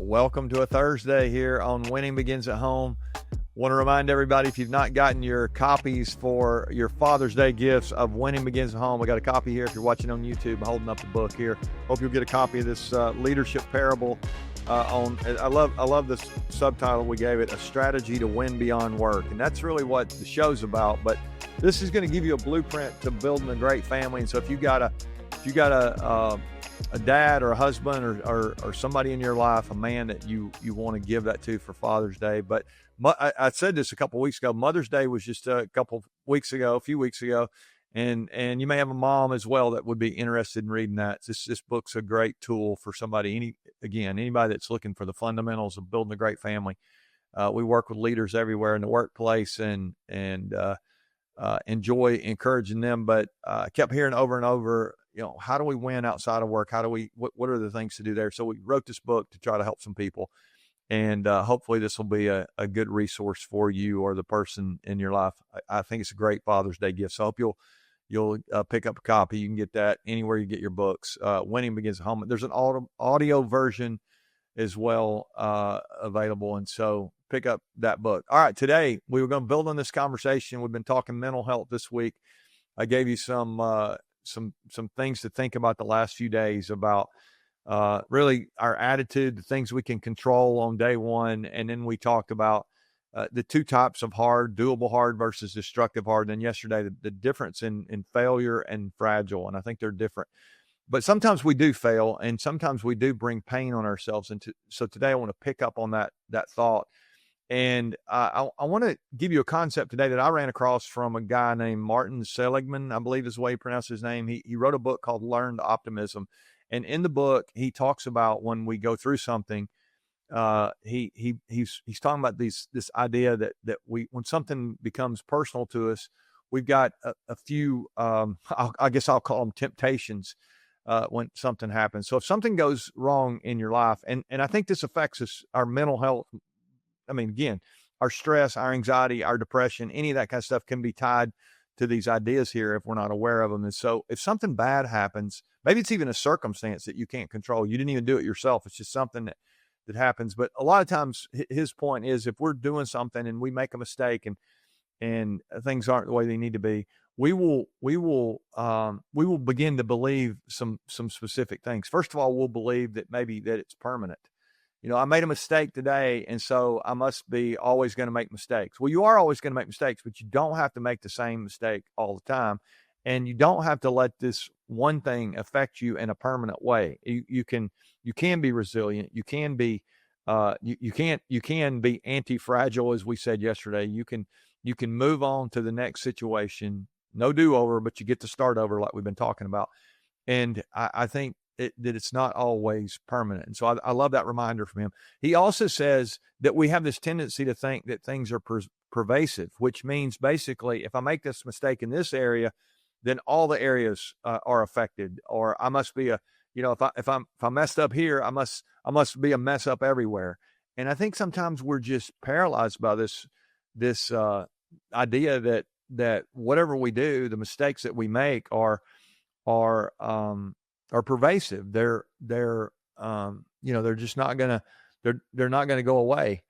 Welcome to a Thursday here on Winning Begins at Home. Want to remind everybody, if you've not gotten your copies for your Father's Day gifts of Winning Begins at Home, I got a copy here. If you're watching on YouTube, I'm holding up the book here. Hope you'll get a copy of this leadership parable. I love this subtitle we gave it, A Strategy to Win Beyond Work. And that's really what the show's about. But this is going to give you a blueprint to building a great family. And so if you got a dad or a husband or somebody in your life, a man that you want to give that to for Father's Day. But I said this a couple of weeks ago. Mother's Day was just a few weeks ago. And you may have a mom as well that would be interested in reading that. This book's a great tool for somebody, anybody that's looking for the fundamentals of building a great family. We work with leaders everywhere in the workplace and enjoy encouraging them. But I kept hearing over and over, how do we win outside of work? What are the things to do there? So we wrote this book to try to help some people. And hopefully this will be a good resource for you or the person in your life. I think it's a great Father's Day gift. So I hope you'll pick up a copy. You can get that anywhere you get your books. Winning Begins at Home. There's an audio version as well available. And so pick up that book. All right, today we were going to build on this conversation. We've been talking mental health this week. I gave you some things to think about the last few days about really our attitude, the things we can control on day one. And then we talked about the two types of hard, doable hard versus destructive hard. And then yesterday, the difference in failure and fragile. And I think they're different. But sometimes we do fail and sometimes we do bring pain on ourselves. And so today I want to pick up on that thought. And I want to give you a concept today that I ran across from a guy named Martin Seligman, I believe is the way he pronounced his name. He wrote a book called Learned Optimism. And in the book, he talks about when we go through something, he's talking about this idea that when something becomes personal to us, we've got a few, I guess I'll call them temptations when something happens. So if something goes wrong in your life, and I think this affects our mental health. I mean, again, our stress, our anxiety, our depression, any of that kind of stuff can be tied to these ideas here if we're not aware of them. And so if something bad happens, maybe it's even a circumstance that you can't control. You didn't even do it yourself. It's just something that happens. But a lot of times his point is if we're doing something and we make a mistake and things aren't the way they need to be, we will begin to believe some specific things. First of all, we'll believe that maybe that it's permanent. I made a mistake today, and so I must be always going to make mistakes. Well, you are always going to make mistakes, but you don't have to make the same mistake all the time. And you don't have to let this one thing affect you in a permanent way. You can be resilient. You can be you can be anti-fragile, as we said yesterday. You can move on to the next situation. No do-over, but you get to start over like we've been talking about. And I think that it's not always permanent. And so I love that reminder from him. He also says that we have this tendency to think that things are pervasive, which means basically if I make this mistake in this area, then all the areas are affected, or I must be if I messed up here, I must be a mess up everywhere. And I think sometimes we're just paralyzed by this idea that whatever we do, the mistakes that we make are pervasive. They're just not gonna they're not gonna go away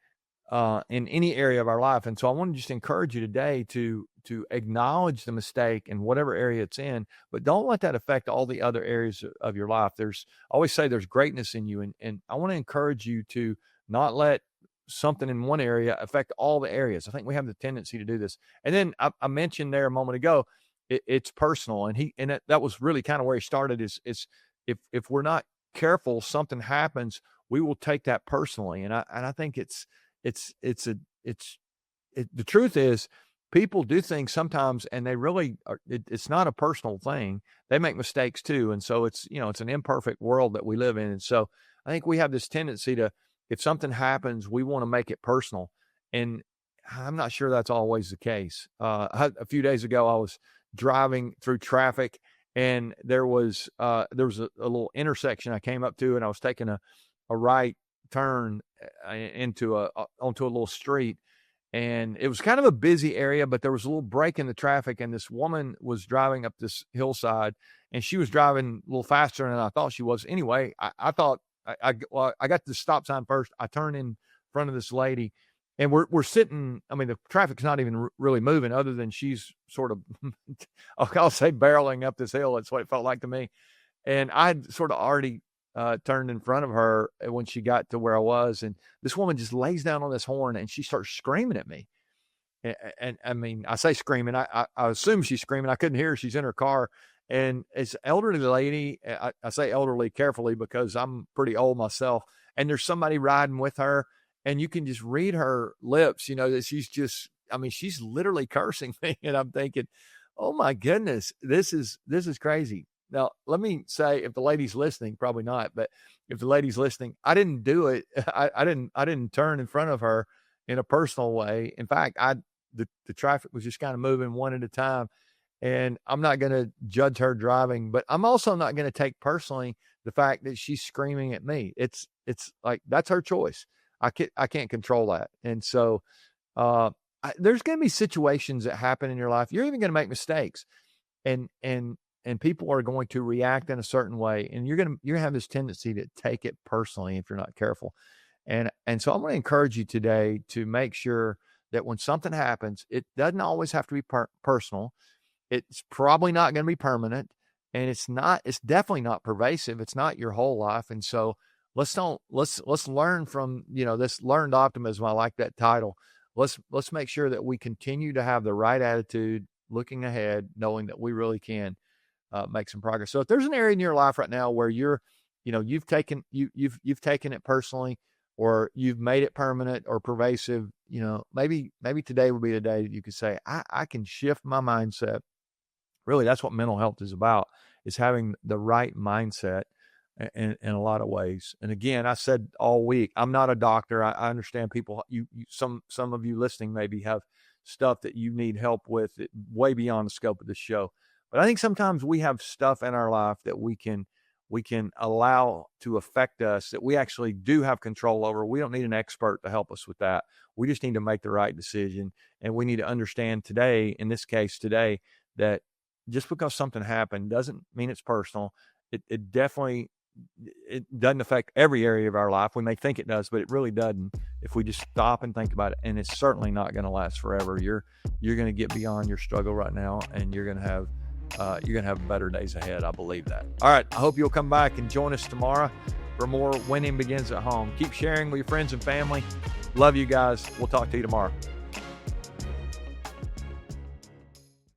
in any area of our life. And so I want to just encourage you today to acknowledge the mistake in whatever area it's in, but don't let that affect all the other areas of your life. I always say there's greatness in you, and I want to encourage you to not let something in one area affect all the areas. I think we have the tendency to do this. And then I mentioned there a moment ago, it's personal, and that was really kind of where he started. Is if we're not careful, something happens, we will take that personally, and I think the truth is people do things sometimes, and they really are, it's not a personal thing. They make mistakes too, and so it's an imperfect world that we live in, and so I think we have this tendency to, if something happens, we want to make it personal, and I'm not sure that's always the case. A few days ago, I was driving through traffic, and there was a little intersection I came up to, and I was taking a right turn onto a little street, and it was kind of a busy area, but there was a little break in the traffic, and this woman was driving up this hillside, and she was driving a little faster than I thought she was. Anyway, I thought I got to the stop sign first. I turn in front of this lady, and we're sitting. I mean, the traffic's not even really moving, other than she's sort of, I'll say, barreling up this hill. That's what it felt like to me. And I had sort of already turned in front of her when she got to where I was, and this woman just lays down on this horn and she starts screaming at me. And I mean, I say screaming, I assume she's screaming. I couldn't hear her. She's in her car. And it's an elderly lady. I say elderly carefully because I'm pretty old myself. And there's somebody riding with her, and you can just read her lips, that she's just, I mean, she's literally cursing me. And I'm thinking, oh my goodness, this is crazy. Now, let me say, if the lady's listening, probably not, but if the lady's listening, I didn't do it. I didn't turn in front of her in a personal way. In fact, the traffic was just kind of moving one at a time, and I'm not going to judge her driving, but I'm also not going to take personally the fact that she's screaming at me. It's like, that's her choice. I can't control that. And so, there's going to be situations that happen in your life. You're even going to make mistakes, and people are going to react in a certain way, and you're going to have this tendency to take it personally if you're not careful. And so I'm going to encourage you today to make sure that when something happens, it doesn't always have to be personal. It's probably not going to be permanent, and it's definitely not pervasive. It's not your whole life. And so let's learn from, this learned optimism. I like that title. Let's make sure that we continue to have the right attitude, looking ahead, knowing that we really can make some progress. So if there's an area in your life right now where you've taken it personally, or you've made it permanent or pervasive, maybe today would be the day that you could say, I can shift my mindset. Really, that's what mental health is about, is having the right mindset in a lot of ways. And again, I said all week, I'm not a doctor. I understand people, some of you listening maybe have stuff that you need help with way beyond the scope of this show. But I think sometimes we have stuff in our life that we can allow to affect us, that we actually do have control over. We don't need an expert to help us with that. We just need to make the right decision. And we need to understand today, in this case today, that just because something happened doesn't mean it's personal. It definitely, it doesn't affect every area of our life. We may think it does, but it really doesn't if we just stop and think about it. And it's certainly not going to last forever. You're going to get beyond your struggle right now, and you're going to have better days ahead. I believe that. All right. I hope you'll come back and join us tomorrow for more Winning Begins at Home. Keep sharing with your friends and family. Love you guys. We'll talk to you tomorrow.